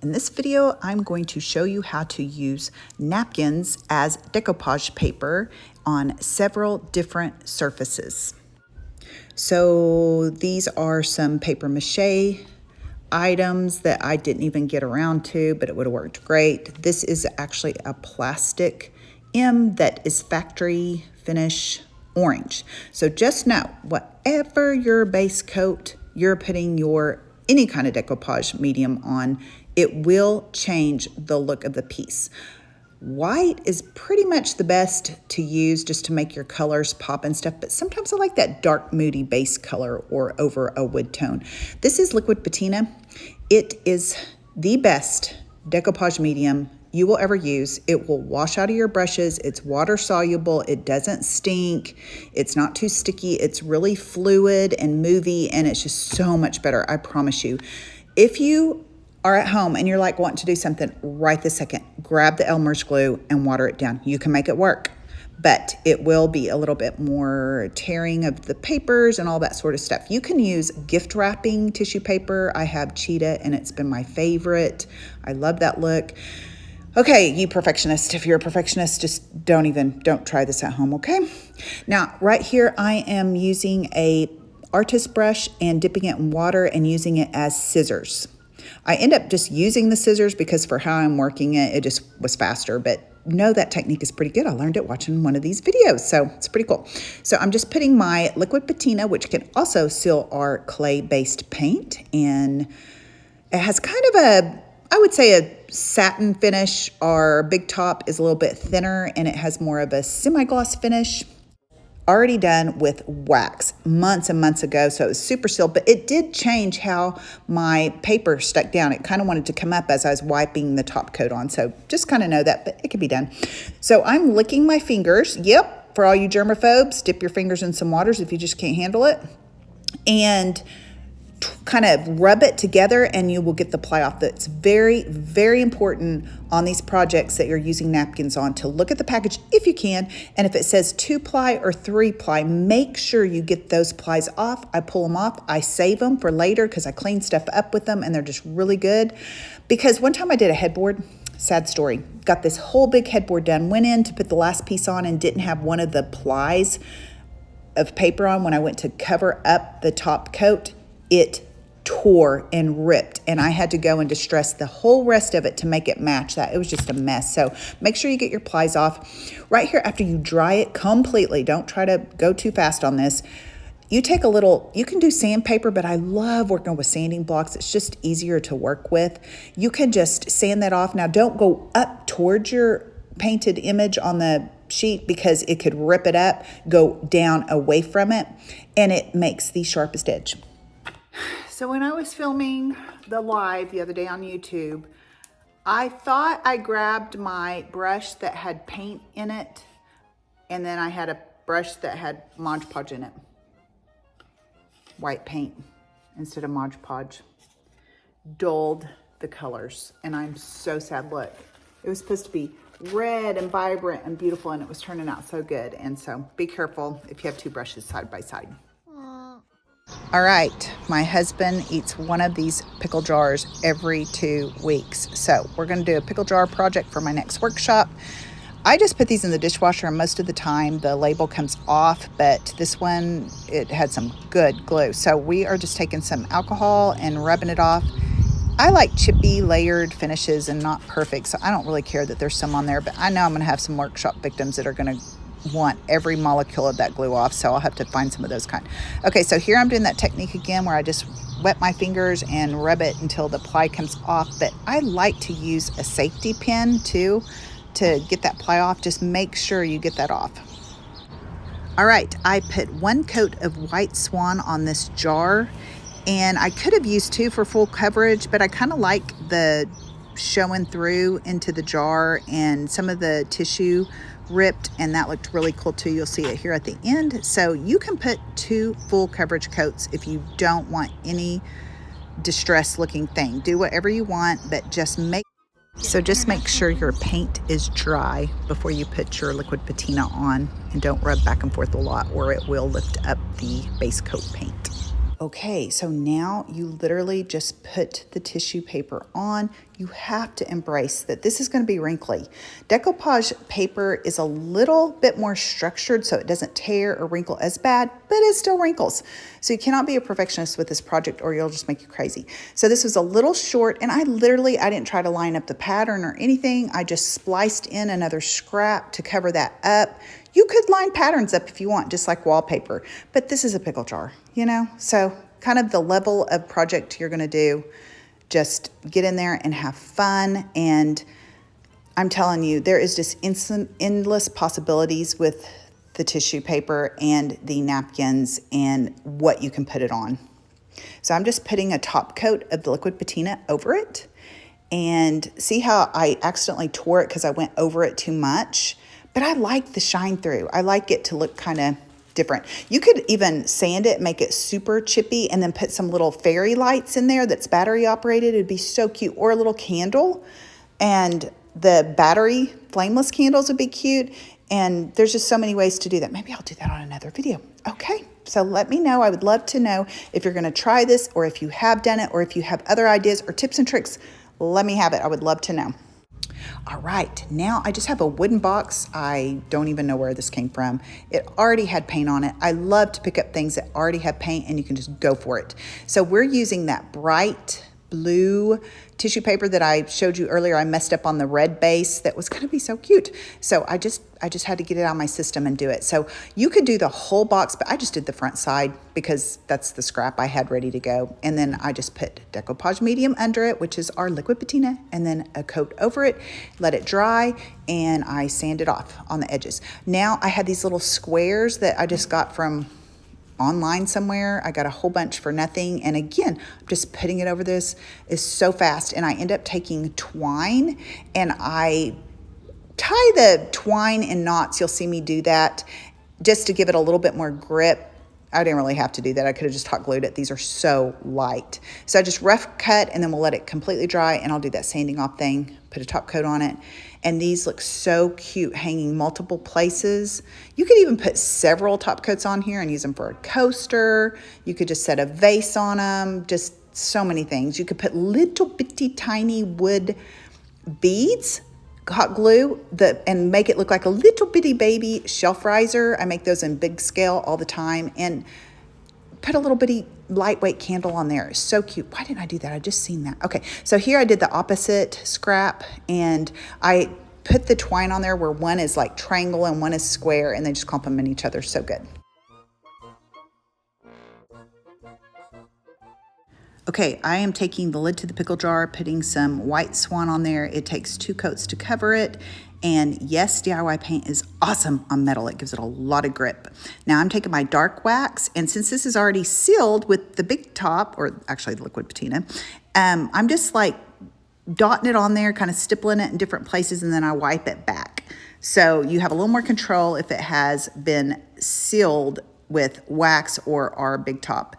In this video, I'm going to show you how to use napkins as decoupage paper on several different surfaces. So these are some paper mache items that I didn't even get around to, but it would have worked great. This is actually a plastic M that is factory finish orange. So just know, whatever your base coat you're putting your any kind of decoupage medium on, it will change the look of the piece. White is pretty much the best to use just to make your colors pop and stuff, but sometimes I like that dark, moody base color or over a wood tone. This is liquid-patina. It is the best decoupage medium you will ever use. It will wash out of your brushes. It's water soluble. It doesn't stink. It's not too sticky. It's really fluid and movie, and it's just so much better, I promise you. If you are at home and you're like wanting to do something right this second, grab the Elmer's glue and water it down. You can make it work, but it will be a little bit more tearing of the papers and all that sort of stuff. You can use gift wrapping tissue paper. I have cheetah and it's been my favorite. I love that look. Okay, you perfectionist, if you're a perfectionist, just don't try this at home, okay? Now, right here, I am using a artist brush and dipping it in water and using it as scissors. I end up just using the scissors because for how I'm working it, it just was faster, but no, that technique is pretty good. I learned it watching one of these videos, so it's pretty cool. So I'm just putting my liquid-patina, which can also seal our clay-based paint, and it has kind of I would say a satin finish. Our big top is a little bit thinner and it has more of a semi-gloss finish. Already done with wax months and months ago, so it was super sealed, but it did change how my paper stuck down. It kind of wanted to come up as I was wiping the top coat on, so just kind of know that, but it can be done. So I'm licking my fingers. Yep, for all you germaphobes, dip your fingers in some waters if you just can't handle it, and kind of rub it together and you will get the ply off. That's very, very important on these projects that you're using napkins on, to look at the package if you can, and if it says 2-ply or 3-ply, make sure you get those plies off. I pull them off. I save them for later because I clean stuff up with them and they're just really good. Because one time I did a headboard, sad story, got this whole big headboard done, went in to put the last piece on and didn't have one of the plies of paper on. When I went to cover up the top coat, it tore and ripped, and I had to go and distress the whole rest of it to make it match that. It was just a mess. So make sure you get your plies off. Right here, after you dry it completely, don't try to go too fast on this. You take a little, you can do sandpaper, but I love working with sanding blocks. It's just easier to work with. You can just sand that off. Now don't go up towards your painted image on the sheet because it could rip it up. Go down away from it, and it makes the sharpest edge. So when I was filming the live the other day on YouTube, I thought I grabbed my brush that had paint in it, and then I had a brush that had Mod Podge in it. White paint instead of Mod Podge. Dulled the colors, and I'm so sad. Look, it was supposed to be red and vibrant and beautiful, and it was turning out so good. And so be careful if you have two brushes side by side. All right, my husband eats one of these pickle jars every 2 weeks. So we're gonna do a pickle jar project for my next workshop. I just put these in the dishwasher, and most of the time the label comes off, but this one, it had some good glue. So we are just taking some alcohol and rubbing it off. I like chippy, layered finishes and not perfect, so I don't really care that there's some on there, but I know I'm gonna have some workshop victims that are gonna want every molecule of that glue off, so I'll have to find some of those kind. Okay, so here I'm doing that technique again where I just wet my fingers and rub it until the ply comes off, but I like to use a safety pin too to get that ply off. Just make sure you get that off. All right, I put 1 coat of white-swan on this jar, and I could have used 2 for full coverage, but I kind of like the showing through into the jar, and some of the tissue ripped, and that looked really cool too. You'll see it here at the end. So you can put 2 full coverage coats if you don't want any distressed looking thing. Do whatever you want, but just make sure your paint is dry before you put your liquid patina on, and don't rub back and forth a lot or it will lift up the base coat paint. Okay, so now you literally just put the tissue paper on. You have to embrace that this is going to be wrinkly. Decoupage paper is a little bit more structured so it doesn't tear or wrinkle as bad, but it still wrinkles. So you cannot be a perfectionist with this project or you'll just make you crazy. So this was a little short and I didn't try to line up the pattern or anything. I just spliced in another scrap to cover that up. You could line patterns up if you want, just like wallpaper, but this is a pickle jar, you know? So kind of the level of project you're gonna do, just get in there and have fun. And I'm telling you, there is just endless possibilities with the tissue paper and the napkins and what you can put it on. So I'm just putting a top coat of the liquid patina over it. And see how I accidentally tore it because I went over it too much? But I like the shine through. I like it to look kind of different. You could even sand it, make it super chippy, and then put some little fairy lights in there that's battery operated. It'd be so cute. Or a little candle. And the battery flameless candles would be cute. And there's just so many ways to do that. Maybe I'll do that on another video. Okay, so let me know. I would love to know if you're going to try this or if you have done it or if you have other ideas or tips and tricks. Let me have it. I would love to know. All right, now I just have a wooden box. I don't even know where this came from. It already had paint on it. I love to pick up things that already have paint and you can just go for it. So we're using that bright blue tissue paper that I showed you earlier. I messed up on the red base that was gonna be so cute. So I just had to get it out of my system and do it. So you could do the whole box, but I just did the front side because that's the scrap I had ready to go. And then I just put Decoupage medium under it, which is our liquid patina, and then a coat over it, let it dry, and I sand it off on the edges. Now I had these little squares that I just got from online somewhere. I got a whole bunch for nothing. And again, I'm just putting it over this. Is so fast. And I end up taking twine and I tie the twine in knots. You'll see me do that just to give it a little bit more grip. I didn't really have to do that. I could have just hot glued it. These are so light. So I just rough cut and then we'll let it completely dry and I'll do that sanding off thing, put a top coat on it. And these look so cute hanging multiple places. You could even put several top coats on here and use them for a coaster. You could just set a vase on them, just so many things. You could put little bitty tiny wood beads, hot glue, and make it look like a little bitty baby shelf riser. I make those in big scale all the time and put a little bitty lightweight candle on there. It's so cute. Why didn't I do that? I just seen that. Okay, so here I did the opposite scrap and I put the twine on there where one is like triangle and one is square and they just complement each other so good. Okay, I am taking the lid to the pickle jar, putting some white-swan on there. It takes 2 coats to cover it. And yes, DIY paint is awesome on metal. It gives it a lot of grip. Now I'm taking my dark wax, and since this is already sealed with the big top, or actually the liquid patina, I'm just like dotting it on there, kind of stippling it in different places, and then I wipe it back. So you have a little more control if it has been sealed with wax or our big top.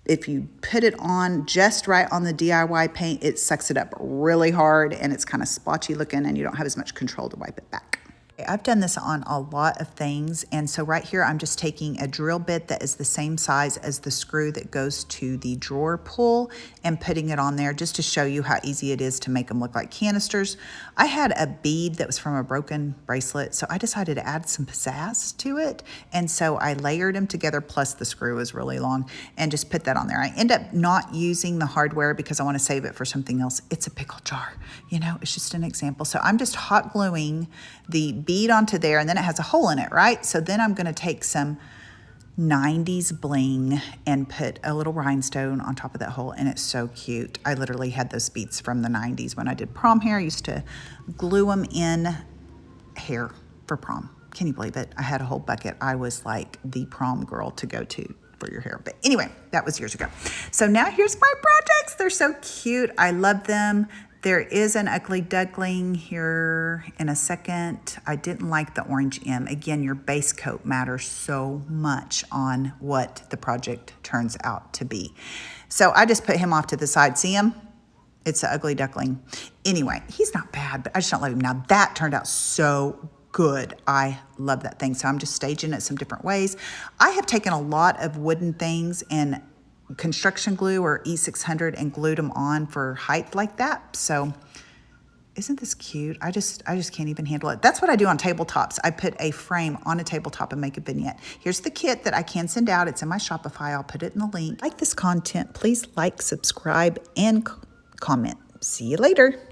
If you put it on just right on the DIY paint, it sucks it up really hard and it's kind of splotchy looking and you don't have as much control to wipe it back. I've done this on a lot of things, and so right here I'm just taking a drill bit that is the same size as the screw that goes to the drawer pull and putting it on there just to show you how easy it is to make them look like canisters. I had a bead that was from a broken bracelet, so I decided to add some pizzazz to it, and so I layered them together, plus the screw was really long, and just put that on there. I end up not using the hardware because I want to save it for something else. It's a pickle jar, you know, it's just an example. So I'm just hot gluing the bead onto there, and then it has a hole in it, right? So then I'm gonna take some 90s bling and put a little rhinestone on top of that hole, and it's so cute. I literally had those beads from the 90s when I did prom hair. I used to glue them in hair for prom. Can you believe it? I had a whole bucket. I was like the prom girl to go to for your hair. But anyway, that was years ago. So now here's my projects. They're so cute. I love them. There is an ugly duckling here in a second. I didn't like the orange M. Again, your base coat matters so much on what the project turns out to be. So I just put him off to the side. See him? It's an ugly duckling. Anyway, he's not bad, but I just don't love him. Now that turned out so good. I love that thing. So I'm just staging it some different ways. I have taken a lot of wooden things and construction glue or E600 and glued them on for height like that. So isn't this cute? I just can't even handle it. That's what I do on tabletops. I put a frame on a tabletop and make a vignette. Here's the kit that I can send out. It's in my Shopify. I'll put it in the link. Like this content, please like, subscribe, and comment. See you later.